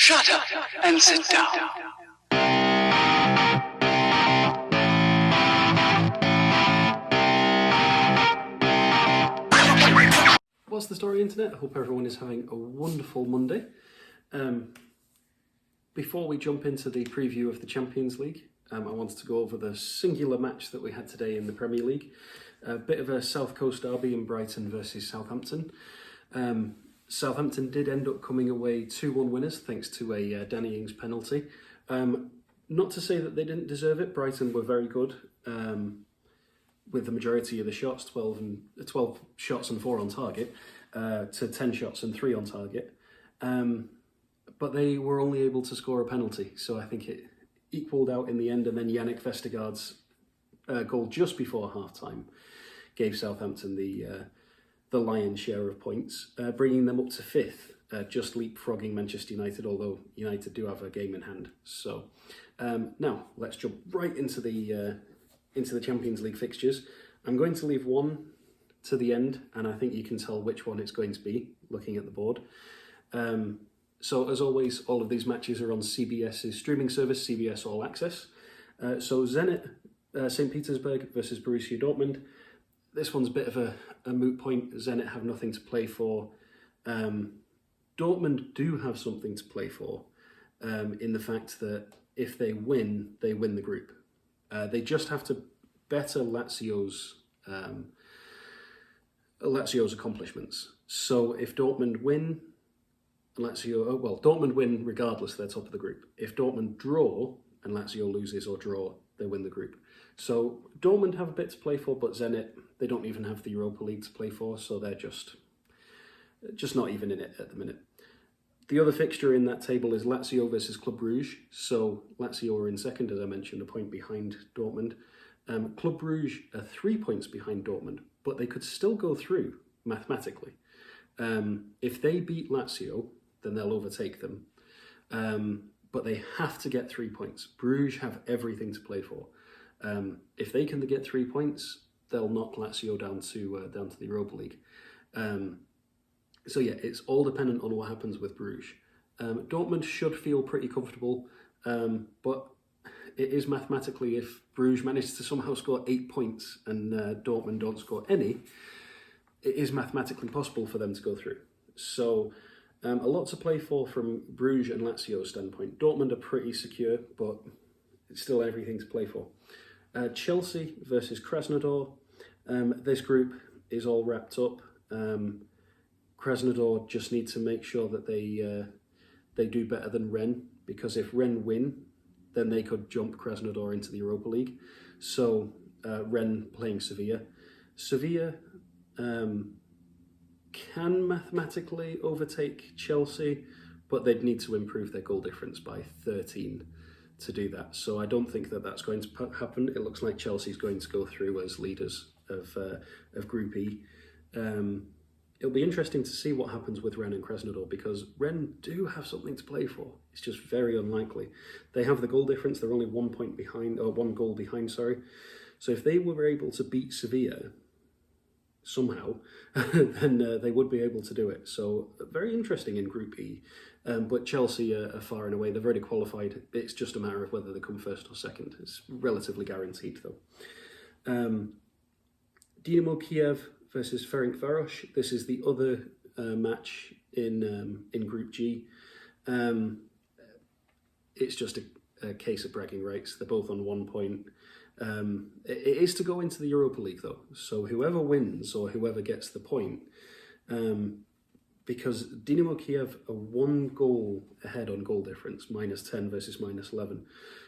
Shut up and sit down. What's the story, Internet? I hope everyone is having a wonderful Monday. Before we jump into the preview of the Champions League, I wanted to go over the singular match that we had today in the Premier League. A bit of a South Coast derby in Brighton versus Southampton. Southampton did end up coming away 2-1 winners thanks to a Danny Ings penalty. Not to say that they didn't deserve it. Brighton were very good with the majority of the shots, 12 shots and 4 on target, to 10 shots and 3 on target. But they were only able to score a penalty, so I think it equalled out in the end, and then Yannick Vestergaard's goal just before half-time gave Southampton the lion's share of points, bringing them up to 5th, just leapfrogging Manchester United, although United do have a game in hand. So now let's jump right into the Champions League fixtures. I'm going to leave one to the end, and I think you can tell which one it's going to be looking at the board. So as always, all of these matches are on CBS's streaming service, CBS All Access. So Zenit St. Petersburg versus Borussia Dortmund. This one's a bit of a moot point. Zenit have nothing to play for. Dortmund do have something to play for in the fact that if they win the group. They just have to better Lazio's accomplishments. So if Dortmund win, Dortmund win regardless, they're top of the group. If Dortmund draw and Lazio loses or draw, they win the group. So Dortmund have a bit to play for, but Zenit, they don't even have the Europa League to play for, so they're just not even in it at the minute. The other fixture in that table is Lazio versus Club Brugge. So Lazio are in second, as I mentioned, a point behind Dortmund. Club Brugge are 3 points behind Dortmund, but they could still go through mathematically. If they beat Lazio, then they'll overtake them. But they have to get 3 points. Bruges have everything to play for. If they can get 3 points, they'll knock Lazio down to the Europa League. So yeah, it's all dependent on what happens with Bruges. Dortmund should feel pretty comfortable, but it is mathematically, if Bruges manages to somehow score 8 points and Dortmund don't score any, it is mathematically possible for them to go through. So a lot to play for from Bruges and Lazio's standpoint. Dortmund are pretty secure, but it's still everything to play for. Chelsea versus Krasnodar. This group is all wrapped up. Krasnodar just need to make sure that they do better than Rennes, because if Rennes win, then they could jump Krasnodar into the Europa League. So Rennes playing Sevilla. Sevilla can mathematically overtake Chelsea, but they'd need to improve their goal difference by 13 to do that. So I don't think that that's going to happen. It looks like Chelsea's going to go through as leaders of Group E. It'll be interesting to see what happens with Rennes and Krasnodar, because Rennes do have something to play for. It's just very unlikely. They have the goal difference. They're only 1 point behind, or 1 goal behind, sorry. So if they were able to beat Sevilla somehow, then they would be able to do it. So very interesting in Group E. But Chelsea are far and away. They've already qualified. It's just a matter of whether they come first or second. It's relatively guaranteed, though. Dynamo Kiev versus Ferencváros. This is the other match in Group G. It's just a case of bragging rights. They're both on 1 point. It is to go into the Europa League, though. So whoever wins or whoever gets the point, because Dynamo Kiev are 1 goal ahead on goal difference, -10 versus -11.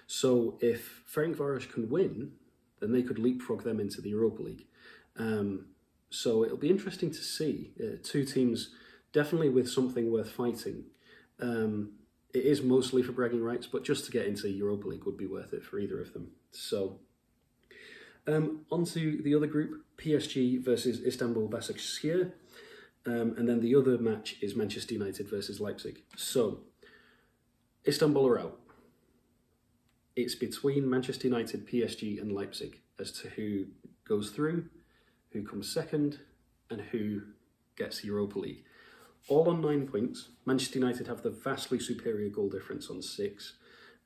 So if Ferencváros can win, then they could leapfrog them into the Europa League. So it'll be interesting to see. Two teams definitely with something worth fighting. It is mostly for bragging rights, but just to get into Europa League would be worth it for either of them. So on to the other group, PSG versus Istanbul Başakşehir. And then the other match is Manchester United versus Leipzig. So Istanbul are out. It's between Manchester United, PSG and Leipzig as to who goes through, who comes second, and who gets the Europa League. all on 9 points. Manchester United have the vastly superior goal difference on 6.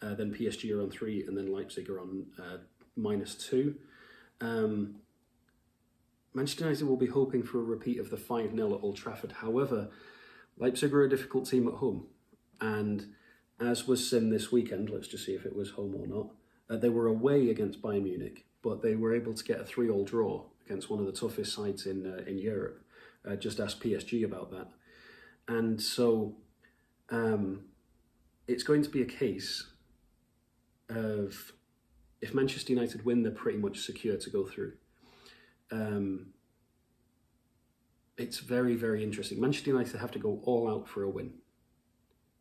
Then PSG are on 3, and then Leipzig are on -2. Manchester United will be hoping for a repeat of the 5-0 at Old Trafford. However, Leipzig are a difficult team at home. And as was seen this weekend, let's just see if it was home or not, they were away against Bayern Munich, but they were able to get a 3-3 draw against one of the toughest sides in Europe. Just ask PSG about that. And so it's going to be a case of, if Manchester United win, they're pretty much secure to go through. It's very, very interesting. Manchester United have to go all out for a win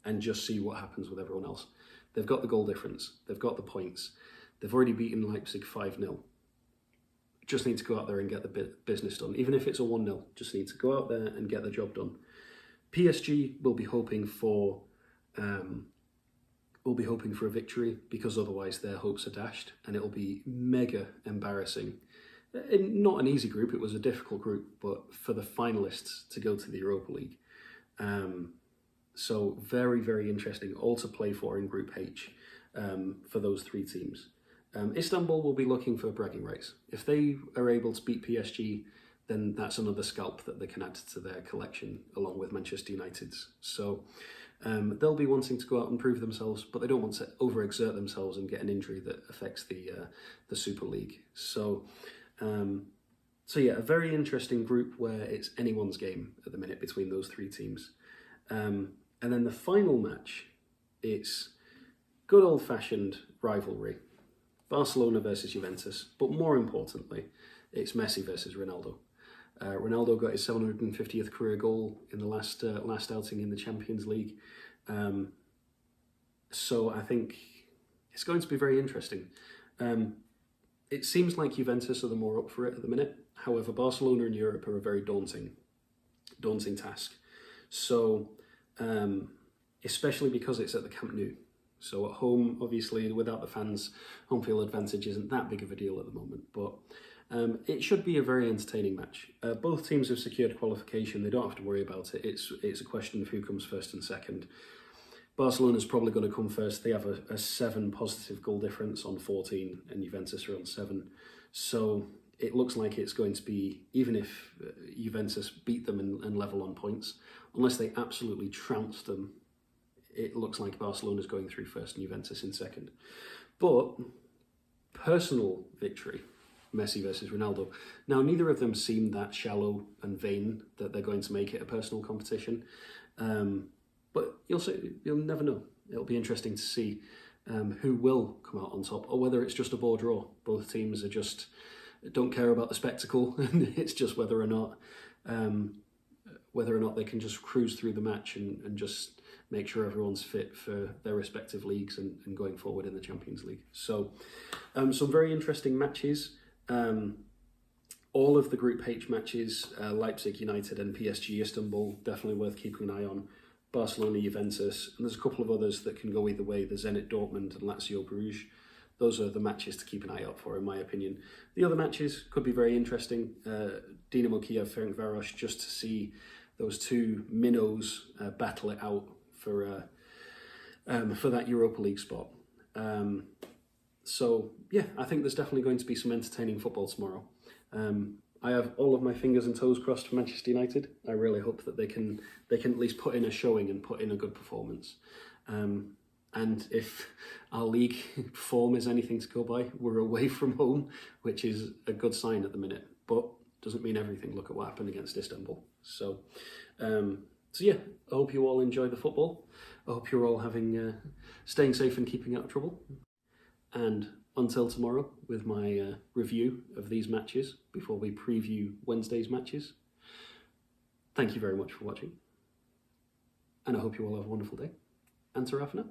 and just see what happens with everyone else. They've got the goal difference. They've got the points. They've already beaten Leipzig 5-0. Just need to go out there and get the business done. Even if it's a 1-0, just need to go out there and get the job done. PSG will be hoping for a victory, because otherwise their hopes are dashed, and it'll be mega embarrassing. Not an easy group, it was a difficult group, but for the finalists to go to the Europa League. So very, very interesting, all to play for in Group H for those 3 teams. Istanbul will be looking for bragging rights. If they are able to beat PSG, then that's another scalp that they can add to their collection along with Manchester United's. So they'll be wanting to go out and prove themselves, but they don't want to overexert themselves and get an injury that affects the Super League. So yeah, a very interesting group where it's anyone's game at the minute between those 3 teams. And then the final match, it's good old-fashioned rivalry. Barcelona versus Juventus, but more importantly, it's Messi versus Ronaldo. Ronaldo got his 750th career goal in the last outing in the Champions League. So I think it's going to be very interesting. It seems like Juventus are the more up for it at the minute. However, Barcelona in Europe are a very daunting task. So, especially because it's at the Camp Nou. So at home, obviously, without the fans, home field advantage isn't that big of a deal at the moment. But it should be a very entertaining match. Both teams have secured qualification. They don't have to worry about it. It's a question of who comes first and second. Barcelona's probably going to come first. They have a 7 positive goal difference on 14, and Juventus are on 7. So it looks like it's going to be, even if Juventus beat them and level on points, unless they absolutely trounce them, it looks like Barcelona's going through first and Juventus in second. But personal victory, Messi versus Ronaldo. Now, neither of them seem that shallow and vain that they're going to make it a personal competition. But you'll never know. It'll be interesting to see who will come out on top, or whether it's just a bore draw. Both teams don't care about the spectacle, and it's just whether or not they can just cruise through the match and just make sure everyone's fit for their respective leagues and going forward in the Champions League. So some very interesting matches. All of the Group H matches, Leipzig, United and PSG Istanbul, definitely worth keeping an eye on. Barcelona, Juventus, and there's a couple of others that can go either way. The Zenit Dortmund and Lazio Bruges. Those are the matches to keep an eye out for, in my opinion. The other matches could be very interesting. Dinamo Kiev, Ferencváros, just to see those 2 minnows battle it out for that Europa League spot. So yeah, I think there's definitely going to be some entertaining football tomorrow. I have all of my fingers and toes crossed for Manchester United. I really hope that they can at least put in a showing and put in a good performance. And if our league form is anything to go by, we're away from home, which is a good sign at the minute, but doesn't mean everything. Look at what happened against Istanbul. So yeah, I hope you all enjoy the football. I hope you're all staying safe and keeping out of trouble. And until tomorrow with my review of these matches before we preview Wednesday's matches, thank you very much for watching. And I hope you all have a wonderful day. And ta-ra for now.